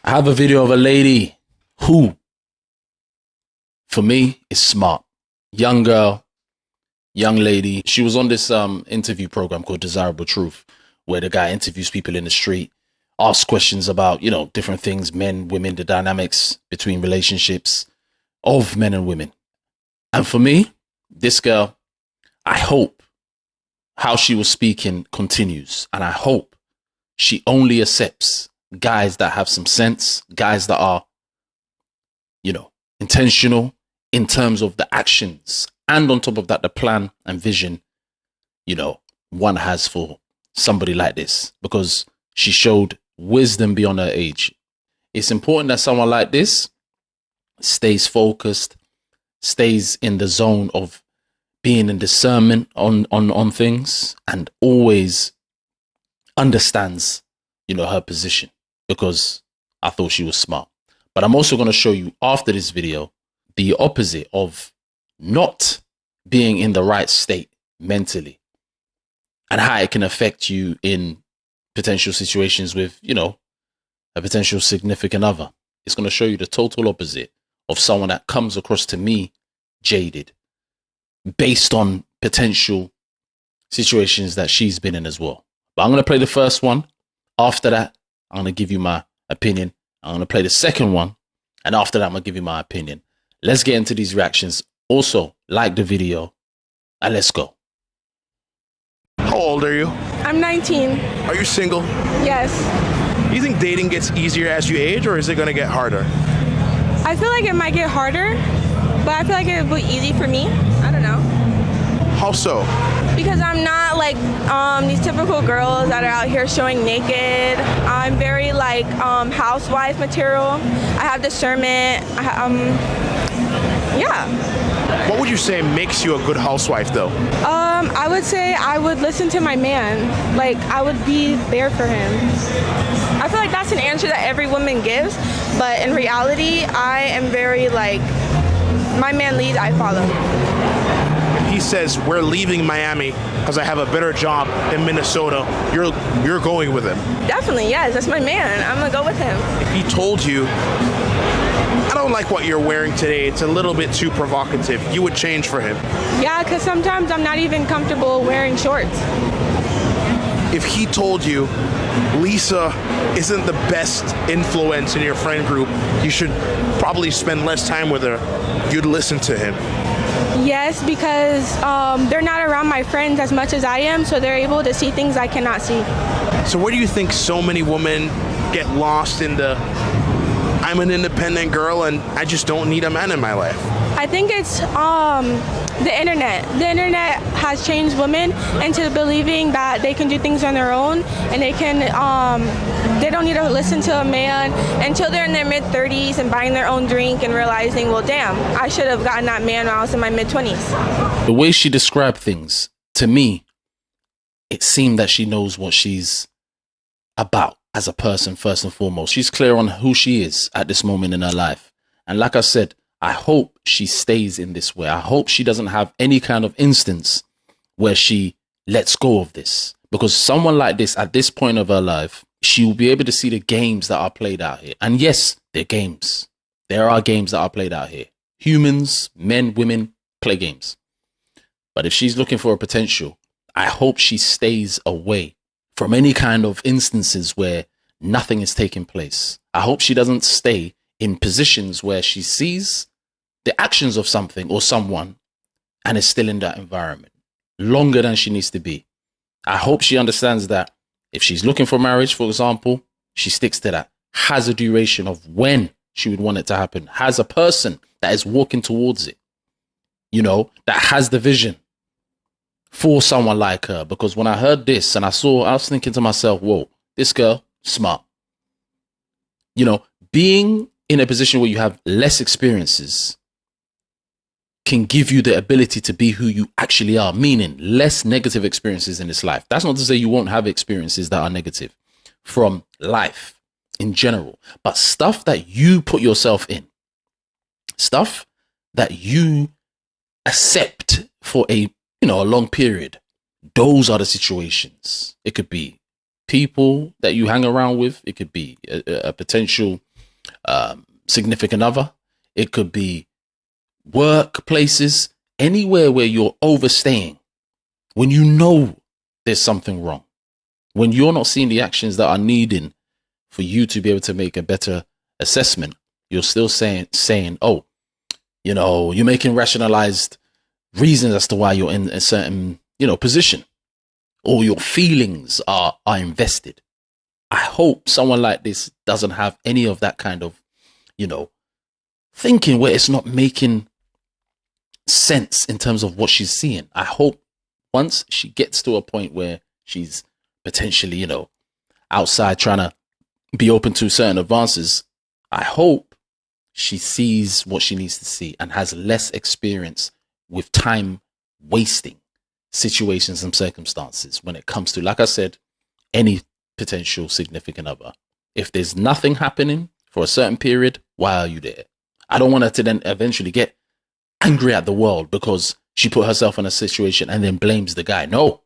I have a video of a lady who, for me, is smart. Young girl, young lady. She was on this interview program called Desirable Truth, where the guy interviews people in the street, asks questions about, you know, different things, men, women, the dynamics between relationships of men and women. And for me, this girl, I hope how she was speaking continues. And I hope she only accepts guys that have some sense, guys that are, you know, intentional in terms of the actions. And on top of that, the plan and vision, you know, one has for somebody like this, because she showed wisdom beyond her age. It's important that someone like this stays focused, stays in the zone of being in discernment on things, and always understands, you know, her position, because I thought she was smart. But I'm also going to show you after this video the opposite of not being in the right state mentally, and how it can affect you in potential situations with, you know, a potential significant other. It's going to show you the total opposite of someone that comes across to me jaded, based on potential situations that she's been in as well. But I'm going to play the first one. After that, I'm going to give you my opinion. I'm going to play the second one. And after that, I'm going to give you my opinion. Let's get into these reactions. Also, like the video and let's go. How old are you? I'm 19. Are you single? Yes. You think dating gets easier as you age, or is it going to get harder? I feel like it might get harder, but I feel like it would be easy for me. I don't know. How so? Because I'm not like these typical girls that are out here showing naked. I'm very like housewife material. I have discernment. Yeah. What would you say makes you a good housewife, though? I would say I would listen to my man. Like, I would be there for him. I feel like that's an answer that every woman gives, but in reality, I am very like, my man leads, I follow. He says, we're leaving Miami because I have a better job in Minnesota. You're going with him. Definitely, yes, that's my man. I'm gonna go with him. If he told you, I don't like what you're wearing today, it's a little bit too provocative, you would change for him? Yeah, because sometimes I'm not even comfortable wearing shorts. If he told you Lisa isn't the best influence in your friend group, you should probably spend less time with her, you'd listen to him? Yes, because they're not around my friends as much as I am, so they're able to see things I cannot see. So where do you think so many women get lost in the, I'm an independent girl and I just don't need a man in my life? I think it's the internet. The internet has changed women into believing that they can do things on their own, and they don't need to listen to a man until they're in their mid-30s and buying their own drink and realizing, well, damn, I should have gotten that man when I was in my mid-20s. The way she described things, to me, it seemed that she knows what she's about as a person, first and foremost. She's clear on who she is at this moment in her life. And like I said, I hope she stays in this way. I hope she doesn't have any kind of instance where she lets go of this. Because someone like this, at this point of her life, she will be able to see the games that are played out here. And yes, they're games. There are games that are played out here. Humans, men, women, play games. But if she's looking for a potential, I hope she stays away from any kind of instances where nothing is taking place. I hope she doesn't stay in positions where she sees the actions of something or someone and is still in that environment longer than she needs to be. I hope she understands that if she's looking for marriage, for example, she sticks to that, has a duration of when she would want it to happen, has a person that is walking towards it, you know, that has the vision for someone like her. Because when I heard this and I was thinking to myself, whoa, this girl, smart. You know, being in a position where you have less experiences can give you the ability to be who you actually are, meaning less negative experiences in this life. That's not to say you won't have experiences that are negative from life in general, but stuff that you put yourself in, stuff that you accept for a long period. Those are the situations. It could be people that you hang around with. It could be a potential significant other. It could be workplaces, anywhere where you're overstaying when you know there's something wrong, when you're not seeing the actions that are needed for you to be able to make a better assessment. You're still saying, oh, you're making rationalized reasons as to why you're in a certain, position, or your feelings are invested. I hope someone like this doesn't have any of that kind of, thinking where it's not making sense in terms of what she's seeing. I hope once she gets to a point where she's potentially, outside trying to be open to certain advances, I hope she sees what she needs to see and has less experience with time wasting situations and circumstances when it comes to, like I said, any potential significant other. If there's nothing happening for a certain period, why are you there? I don't want her to then eventually get angry at the world because she put herself in a situation and then blames the guy. No,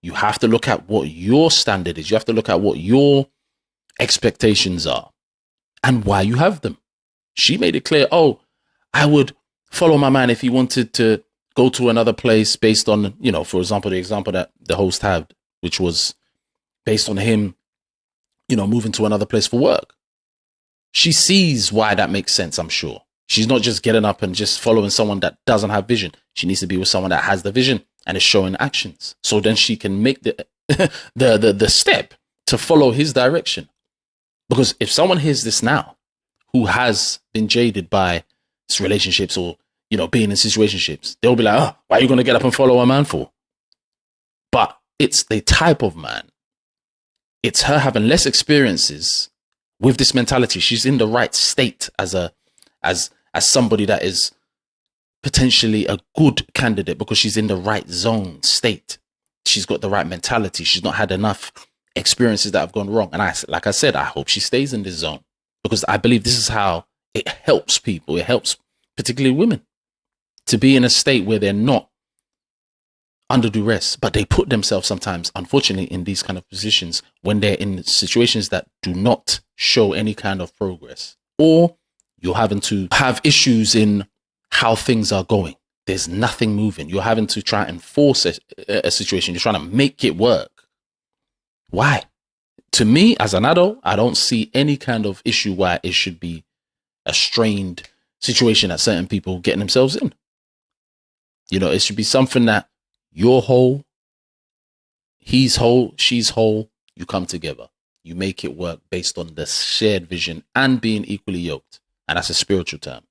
you have to look at what your standard is. You have to look at what your expectations are and why you have them. She made it clear, oh, I would follow my man if he wanted to go to another place based on, for example, the example that the host had, which was based on him, moving to another place for work. She sees why that makes sense, I'm sure. She's not just getting up and just following someone that doesn't have vision. She needs to be with someone that has the vision and is showing actions. So then she can make the the step to follow his direction. Because if someone hears this now, who has been jaded by relationships or, being in situationships, they'll be like, oh, why are you going to get up and follow a man for? But it's the type of man. It's her having less experiences with this mentality. She's in the right state as somebody that is potentially a good candidate because she's in the right zone state. She's got the right mentality. She's not had enough experiences that have gone wrong. And like I said, I hope she stays in this zone because I believe this is how it helps people. It helps particularly women to be in a state where they're not under duress, but they put themselves sometimes, unfortunately, in these kind of positions when they're in situations that do not show any kind of progress, or you're having to have issues in how things are going. There's nothing moving. You're having to try and force a situation. You're trying to make it work. Why? To me, as an adult, I don't see any kind of issue why it should be a strained situation that certain people getting themselves in. It should be something that you're whole, he's whole, she's whole, you come together. You make it work based on the shared vision and being equally yoked. And that's a spiritual term.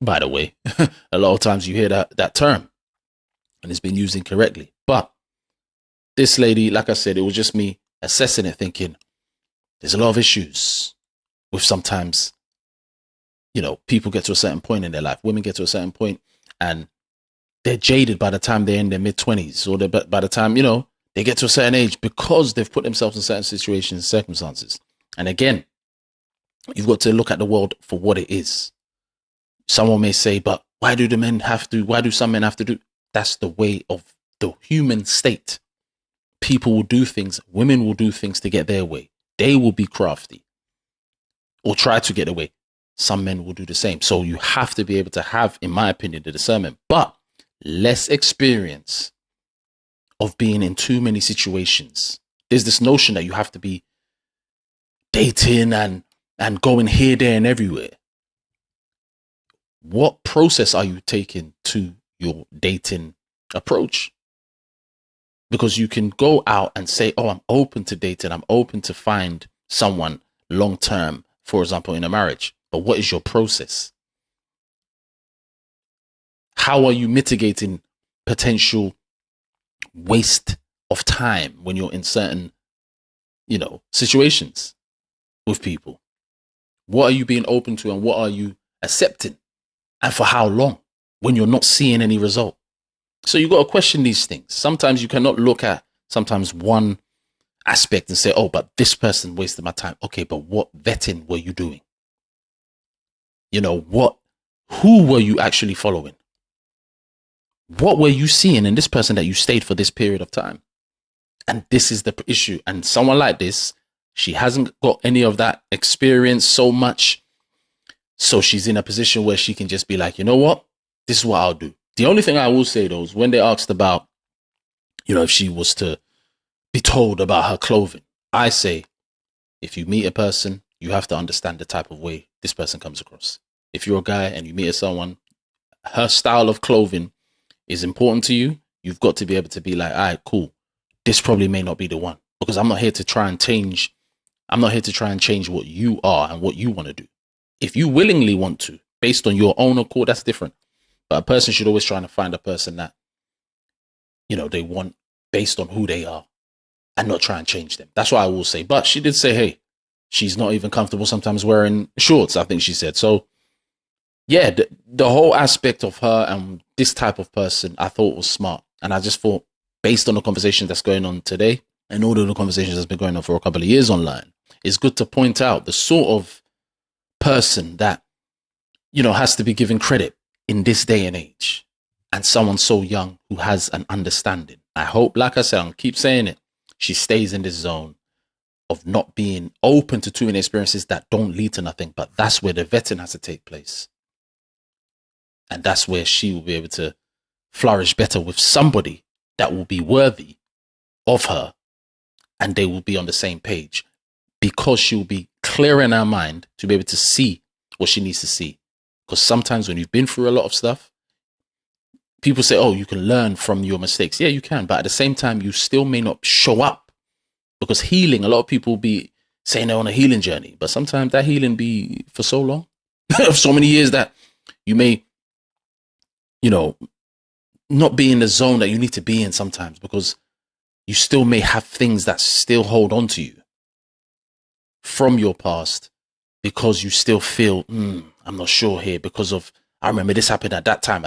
By the way, a lot of times you hear that term and it's been used incorrectly. But this lady, like I said, it was just me assessing it, thinking there's a lot of issues with sometimes, people get to a certain point in their life. Women get to a certain point and they're jaded by the time they're in their mid-20s or by the time, they get to a certain age because they've put themselves in certain situations and circumstances. And again, you've got to look at the world for what it is. Someone may say, but why do some men have to do? That's the way of the human state. People will do things, women will do things to get their way. They will be crafty or try to get away. Some men will do the same. So you have to be able to have, in my opinion, the discernment, but less experience of being in too many situations. There's this notion that you have to be dating and going here, there, and everywhere. What process are you taking to your dating approach? Because you can go out and say, oh, I'm open to dating. I'm open to find someone long term, for example, in a marriage. But what is your process? How are you mitigating potential waste of time when you're in certain, situations with people? What are you being open to and what are you accepting? And for how long when you're not seeing any result? So you got to question these things. Sometimes you cannot look at one aspect and say, oh, but this person wasted my time. Okay, but what vetting were you doing? Who were you actually following? What were you seeing in this person that you stayed for this period of time? And this is the issue. And someone like this, She hasn't got any of that experience so much. So she's in a position where she can just be like, you know what? This is what I'll do. The only thing I will say, though, is when they asked about, if she was to be told about her clothing, I say, if you meet a person, you have to understand the type of way this person comes across. If you're a guy and you meet someone, her style of clothing is important to you. You've got to be able to be like, all right, cool. This probably may not be the one, because I'm not here to try and change. I'm not here to try and change what you are and what you want to do. If you willingly want to, based on your own accord, that's different. But a person should always try to find a person that, they want based on who they are and not try and change them. That's what I will say. But she did say, hey, she's not even comfortable sometimes wearing shorts, I think she said. So, yeah, the whole aspect of her and this type of person, I thought was smart. And I just thought, based on the conversation that's going on today and all of the conversations that's been going on for a couple of years online, it's good to point out the sort of person that, has to be given credit in this day and age, and someone so young who has an understanding. I hope, like I said, I'll keep saying it, she stays in this zone of not being open to too many experiences that don't lead to nothing. But that's where the vetting has to take place. And that's where she will be able to flourish better with somebody that will be worthy of her, and they will be on the same page, because she will be clear in her mind to be able to see what she needs to see. Because sometimes when you've been through a lot of stuff, people say, oh, you can learn from your mistakes. Yeah, you can. But at the same time, you still may not show up, because healing, a lot of people be saying they're on a healing journey, but sometimes that healing be for so long, of so many years, that you may, not be in the zone that you need to be in sometimes, because you still may have things that still hold on to you from your past, because you still feel, I'm not sure here, because of, I remember this happened at that time.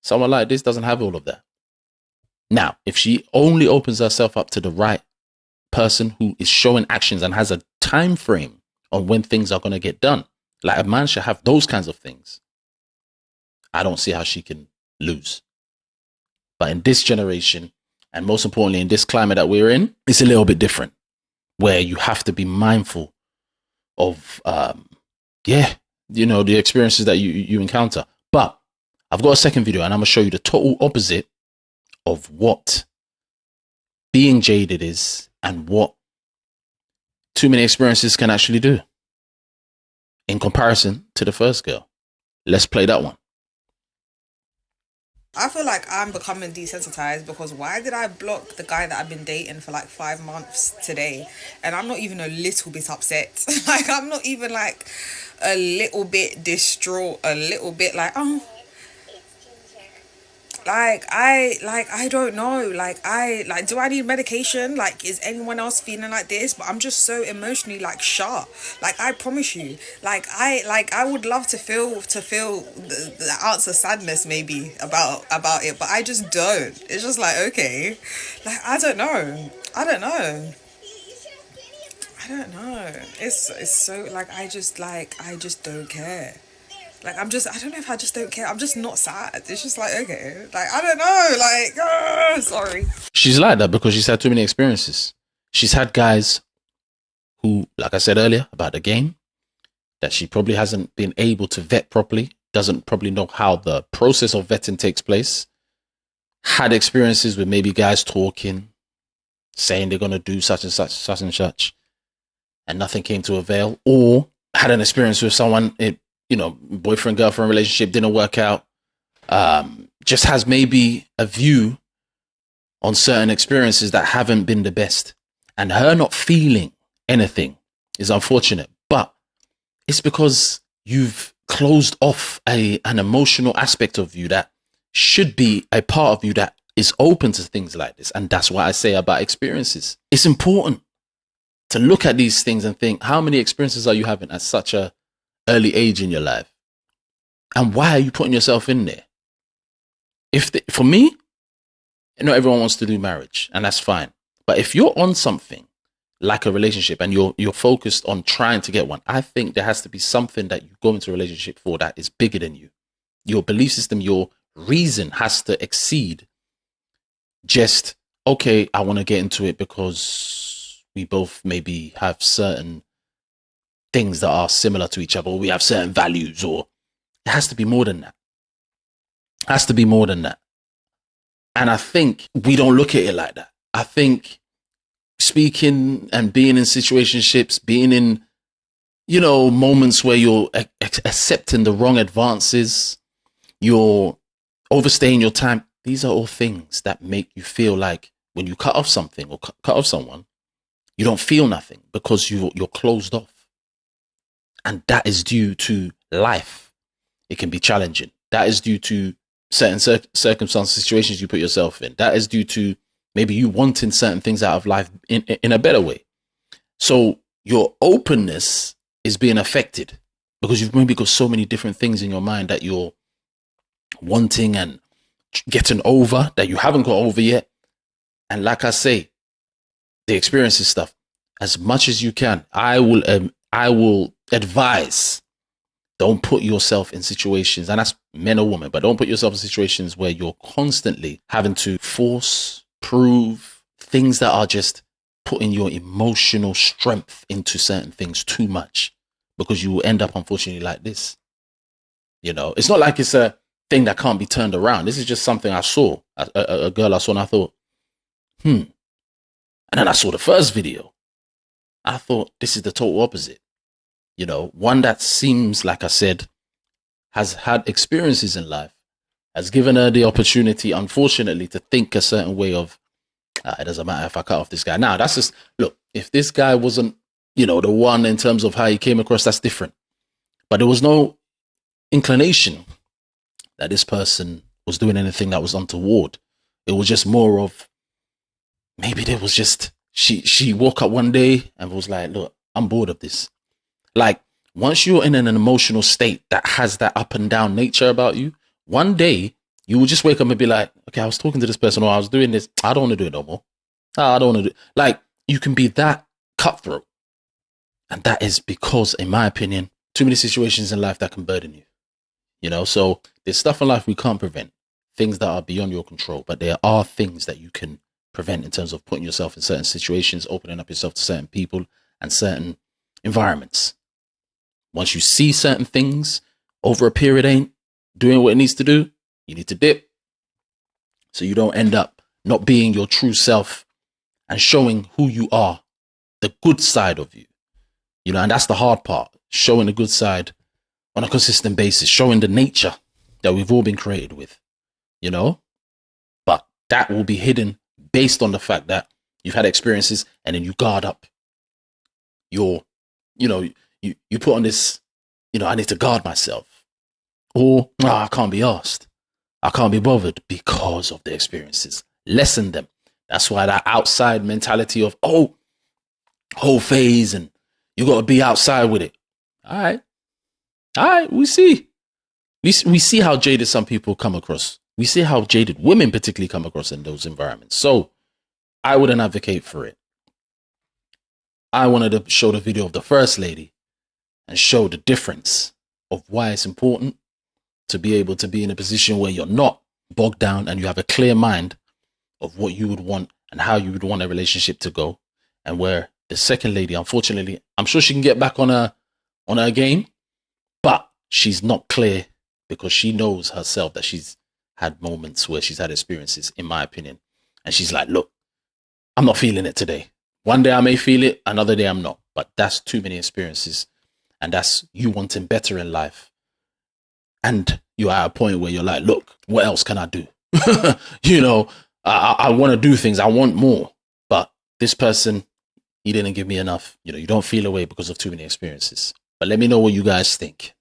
Someone like this doesn't have all of that. Now, if she only opens herself up to the right person who is showing actions and has a time frame on when things are going to get done, like a man should have those kinds of things, I don't see how she can lose. But in this generation, and most importantly in this climate that we're in, it's a little bit different, where you have to be mindful of the experiences that you encounter. But I've got a second video, and I'm going to show you the total opposite of what being jaded is and what too many experiences can actually do in comparison to the first girl. Let's play that one. I feel like I'm becoming desensitized, because why did I block the guy that I've been dating for like 5 months today? And I'm not even a little bit upset. Like, I'm not even like a little bit distraught, a little bit like, oh, I don't know. Do I need medication? Like, is anyone else feeling like this? But I'm just so emotionally like shot. Like, I promise you, I would love to feel the ounce of sadness maybe about it, but I just don't. It's just like, okay, like, I don't know. It's so like, I just don't care. Like, I don't know if I just don't care. I'm just not sad. It's just like, okay. Like, I don't know. Like, sorry. She's like that because she's had too many experiences. She's had guys who, like I said earlier about the game, that she probably hasn't been able to vet properly, doesn't probably know how the process of vetting takes place. Had experiences with maybe guys talking, saying they're going to do such and such, and nothing came to avail. Or had an experience with someone, boyfriend, girlfriend relationship didn't work out. Just has maybe a view on certain experiences that haven't been the best. And her not feeling anything is unfortunate. But it's because you've closed off an emotional aspect of you that should be a part of you that is open to things like this. And that's what I say about experiences. It's important to look at these things and think, how many experiences are you having at such a early age in your life? And why are you putting yourself in there? For me, not everyone wants to do marriage, and that's fine. But if you're on something like a relationship and you're focused on trying to get one, I think there has to be something that you go into a relationship for that is bigger than you. Your belief system, your reason has to exceed just, okay, I want to get into it because we both maybe have certain things that are similar to each other, or we have certain values, or it has to be more than that. It has to be more than that. And I think we don't look at it like that. I think speaking and being in situationships, being in, moments where you're accepting the wrong advances, you're overstaying your time. These are all things that make you feel like when you cut off something or cut off someone, you don't feel nothing because you're closed off. And that is due to life. It can be challenging. That is due to certain circumstances, situations you put yourself in. That is due to maybe you wanting certain things out of life in a better way. So your openness is being affected because you've maybe got so many different things in your mind that you're wanting and getting over that you haven't got over yet. And like I say, the experiences stuff, as much as you can, I will advise, don't put yourself in situations, and that's men or women, but don't put yourself in situations where you're constantly having to force, prove things that are just putting your emotional strength into certain things too much, because you will end up, unfortunately, like this. It's not like it's a thing that can't be turned around. This is just something I saw, a girl I saw, and I thought, And then I saw the first video. I thought, this is the total opposite. One that seems, like I said, has had experiences in life, has given her the opportunity, unfortunately, to think a certain way of, it doesn't matter if I cut off this guy. Now, that's just, look, if this guy wasn't, the one in terms of how he came across, that's different. But there was no inclination that this person was doing anything that was untoward. It was just more of, maybe there was just, she woke up one day and was like, look, I'm bored of this. Like, once you're in an emotional state that has that up and down nature about you, one day you will just wake up and be like, okay, I was talking to this person, or I was doing this. I don't want to do it no more. I don't want to do it. Like, you can be that cutthroat. And that is because, in my opinion, too many situations in life that can burden you. So there's stuff in life we can't prevent, things that are beyond your control, but there are things that you can prevent in terms of putting yourself in certain situations, opening up yourself to certain people and certain environments. Once you see certain things over a period ain't doing what it needs to do, you need to dip, so you don't end up not being your true self and showing who you are, the good side of you. And that's the hard part, showing the good side on a consistent basis, showing the nature that we've all been created with, but that will be hidden based on the fact that you've had experiences, and then you guard up your, you put on this, I need to guard myself, or I can't be asked, I can't be bothered because of the experiences. Lessen them. That's why that outside mentality of, whole phase, and you got to be outside with it. All right, we see how jaded some people come across. We see how jaded women particularly come across in those environments. So I wouldn't advocate for it. I wanted to show the video of the first lady and show the difference of why it's important to be able to be in a position where you're not bogged down and you have a clear mind of what you would want and how you would want a relationship to go. And where the second lady, unfortunately, I'm sure she can get back on her game, but she's not clear because she knows herself that she's had moments where she's had experiences, in my opinion. And she's like, look, I'm not feeling it today. One day I may feel it, another day I'm not. But that's too many experiences. And that's you wanting better in life. And you're at a point where you're like, look, what else can I do? I want to do things. I want more. But this person, he didn't give me enough. You don't feel away because of too many experiences. But let me know what you guys think.